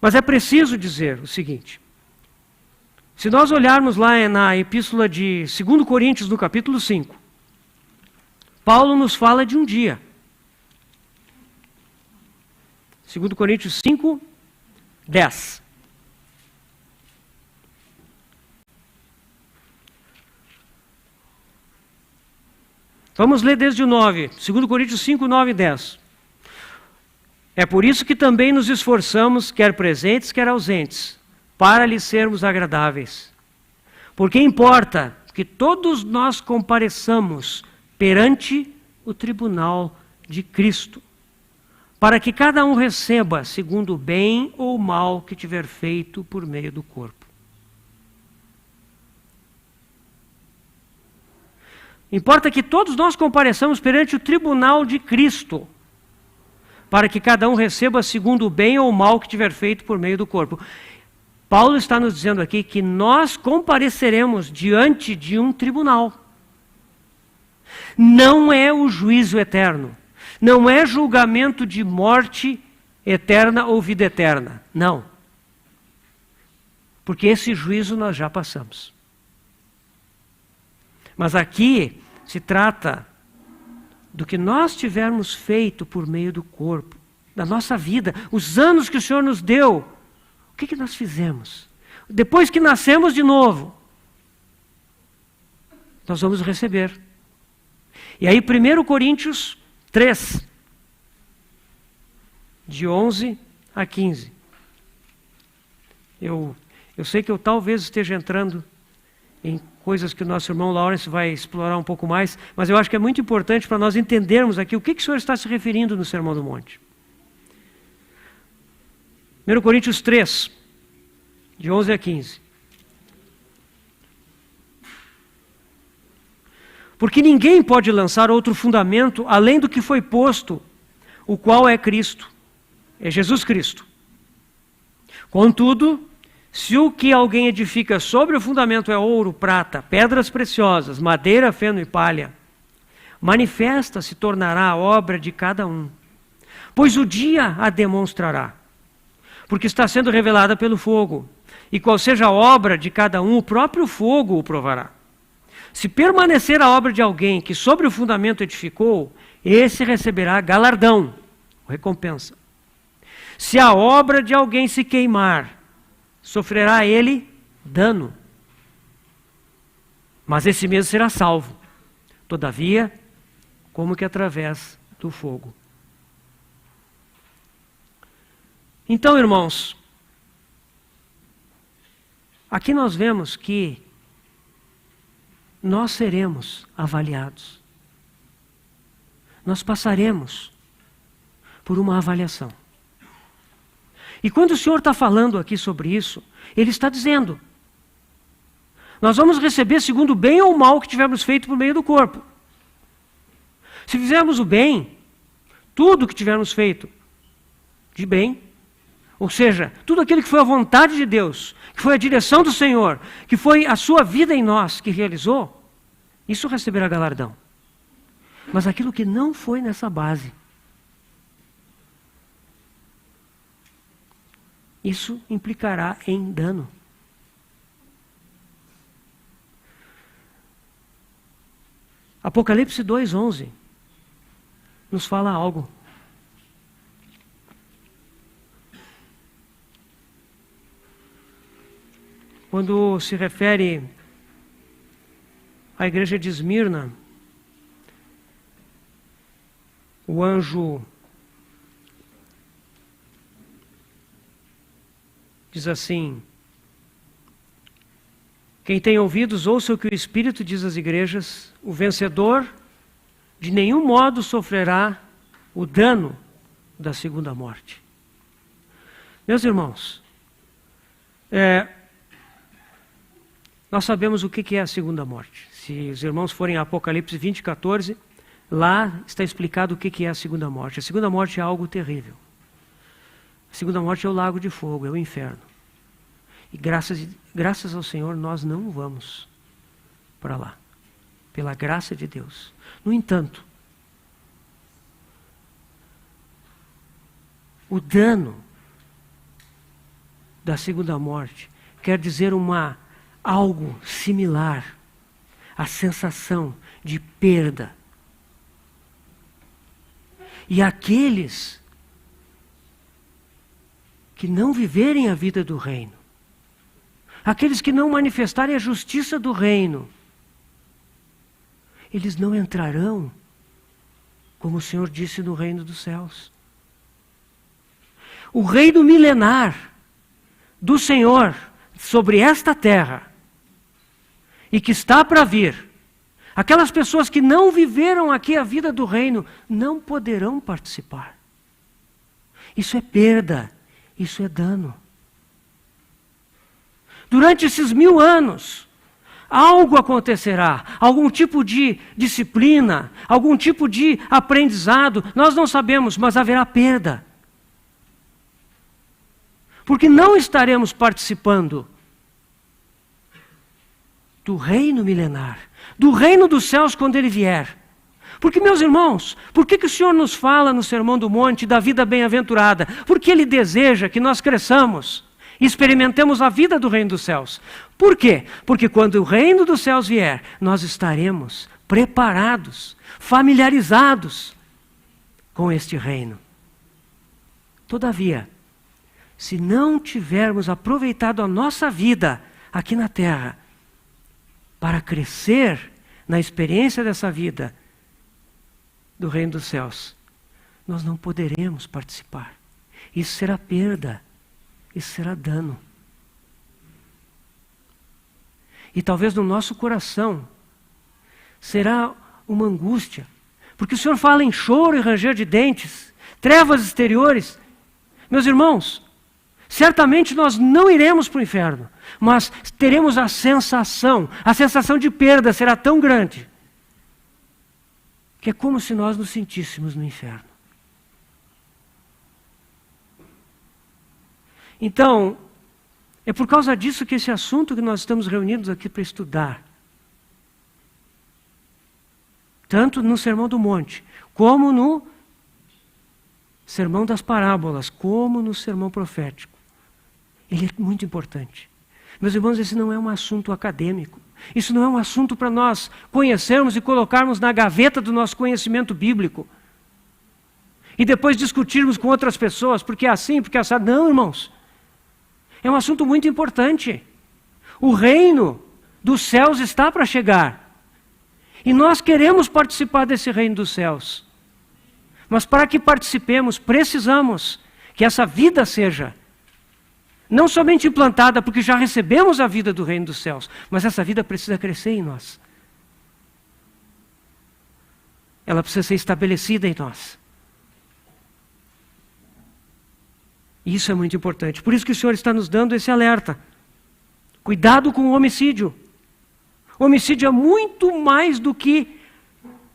Mas é preciso dizer o seguinte: se nós olharmos lá na epístola de 2 Coríntios, no capítulo 5, Paulo nos fala de um dia. 2 Coríntios 5, 10. Vamos ler desde o 9. 2 Coríntios 5, 9 e 10. É por isso que também nos esforçamos, quer presentes, quer ausentes, para lhe sermos agradáveis. Porque importa que todos nós compareçamos perante o tribunal de Cristo, para que cada um receba segundo o bem ou o mal que tiver feito por meio do corpo. Importa que todos nós compareçamos perante o tribunal de Cristo, para que cada um receba segundo o bem ou o mal que tiver feito por meio do corpo. Paulo está nos dizendo aqui que nós compareceremos diante de um tribunal. Não é o juízo eterno. Não é julgamento de morte eterna ou vida eterna. Não. Porque esse juízo nós já passamos. Mas aqui se trata do que nós tivermos feito por meio do corpo, da nossa vida, os anos que o Senhor nos deu. O que nós fizemos? Depois que nascemos de novo, nós vamos receber. E aí 1 Coríntios 3, de 11 a 15. Eu sei que eu talvez esteja entrando em coisas que o nosso irmão Lawrence vai explorar um pouco mais, mas eu acho que é muito importante para nós entendermos aqui o que o Senhor está se referindo no Sermão do Monte. 1 Coríntios 3, de 11 a 15. Porque ninguém pode lançar outro fundamento além do que foi posto, o qual é Cristo, é Jesus Cristo. Contudo, se o que alguém edifica sobre o fundamento é ouro, prata, pedras preciosas, madeira, feno e palha, manifesta se tornará a obra de cada um, pois o dia a demonstrará, porque está sendo revelada pelo fogo, e qual seja a obra de cada um, o próprio fogo o provará. Se permanecer a obra de alguém que sobre o fundamento edificou, esse receberá galardão, recompensa. Se a obra de alguém se queimar, sofrerá ele dano, mas esse mesmo será salvo, todavia, como que através do fogo. Então, irmãos, aqui nós vemos que nós seremos avaliados. Nós passaremos por uma avaliação. E quando o Senhor está falando aqui sobre isso, Ele está dizendo: nós vamos receber segundo o bem ou o mal que tivermos feito por meio do corpo. Se fizermos o bem, tudo que tivermos feito de bem, ou seja, tudo aquilo que foi a vontade de Deus, que foi a direção do Senhor, que foi a sua vida em nós que realizou, isso receberá galardão. Mas aquilo que não foi nessa base, isso implicará em dano. Apocalipse 2:11 nos fala algo. Quando se refere à igreja de Esmirna, o anjo diz assim: quem tem ouvidos, ouça o que o Espírito diz às igrejas, o vencedor de nenhum modo sofrerá o dano da segunda morte. Meus irmãos, nós sabemos o que é a segunda morte. Se os irmãos forem a Apocalipse 20:14, lá está explicado o que é a segunda morte. A segunda morte é algo terrível. A segunda morte é o lago de fogo, é o inferno. E graças ao Senhor nós não vamos para lá, pela graça de Deus. No entanto, o dano da segunda morte quer dizer algo similar à sensação de perda. E aqueles que não viverem a vida do reino, aqueles que não manifestarem a justiça do reino, eles não entrarão, como o Senhor disse, no reino dos céus. O reino milenar do Senhor sobre esta terra, e que está para vir, aquelas pessoas que não viveram aqui a vida do reino, não poderão participar. Isso é perda, isso é dano. Durante esses 1000 anos, algo acontecerá, algum tipo de disciplina, algum tipo de aprendizado, nós não sabemos, mas haverá perda. Porque não estaremos participando do reino milenar, do reino dos céus quando ele vier. Porque, meus irmãos, por que o Senhor nos fala no Sermão do Monte da vida bem-aventurada? Porque Ele deseja que nós cresçamos e experimentemos a vida do reino dos céus. Por quê? Porque quando o reino dos céus vier, nós estaremos preparados, familiarizados com este reino. Todavia, se não tivermos aproveitado a nossa vida aqui na terra para crescer na experiência dessa vida do reino dos céus, nós não poderemos participar. Isso será perda, isso será dano. E talvez no nosso coração será uma angústia, porque o Senhor fala em choro e ranger de dentes, trevas exteriores. Meus irmãos, certamente nós não iremos para o inferno, mas teremos a sensação de perda será tão grande, que é como se nós nos sentíssemos no inferno. Então, é por causa disso que esse assunto que nós estamos reunidos aqui para estudar, tanto no Sermão do Monte, como no Sermão das Parábolas, como no Sermão Profético, ele é muito importante. Meus irmãos, esse não é um assunto acadêmico. Isso não é um assunto para nós conhecermos e colocarmos na gaveta do nosso conhecimento bíblico. E depois discutirmos com outras pessoas, porque é assim, porque é assado. Não, irmãos. É um assunto muito importante. O reino dos céus está para chegar. E nós queremos participar desse reino dos céus. Mas para que participemos, precisamos que essa vida seja não somente implantada, porque já recebemos a vida do reino dos céus, mas essa vida precisa crescer em nós. Ela precisa ser estabelecida em nós. E isso é muito importante. Por isso que o Senhor está nos dando esse alerta. Cuidado com o homicídio. O homicídio é muito mais do que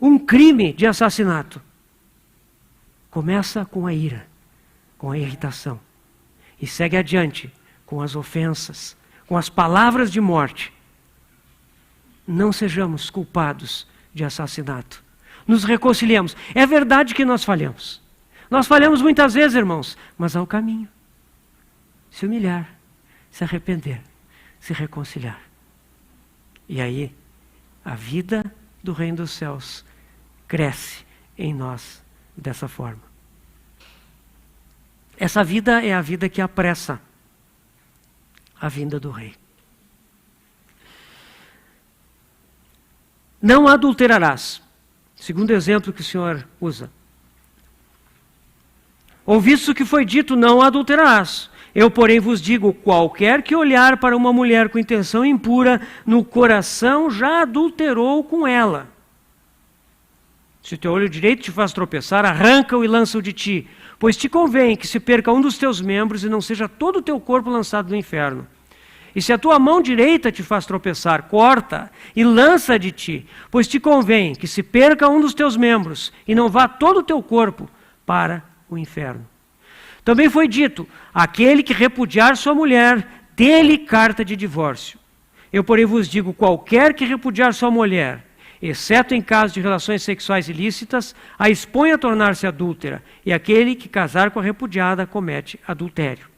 um crime de assassinato. Começa com a ira, com a irritação. E segue adiante com as ofensas, com as palavras de morte. Não sejamos culpados de assassinato. Nos reconciliemos. É verdade que nós falhamos. Nós falhamos muitas vezes, irmãos, mas há o caminho. Se humilhar, se arrepender, se reconciliar. E aí, a vida do reino dos céus cresce em nós dessa forma. Essa vida é a vida que apressa a vinda do rei. Não adulterarás. Segundo exemplo que o Senhor usa. Ouviste o que foi dito, não adulterarás. Eu, porém, vos digo, qualquer que olhar para uma mulher com intenção impura, no coração já adulterou com ela. Se o teu olho direito te faz tropeçar, arranca-o e lança-o de ti. Pois te convém que se perca um dos teus membros e não seja todo o teu corpo lançado no inferno. E se a tua mão direita te faz tropeçar, corta e lança de ti. Pois te convém que se perca um dos teus membros e não vá todo o teu corpo para o inferno. Também foi dito, aquele que repudiar sua mulher, dê-lhe carta de divórcio. Eu, porém, vos digo, qualquer que repudiar sua mulher, exceto em caso de relações sexuais ilícitas, a expõe a tornar-se adúltera, e aquele que casar com a repudiada comete adultério.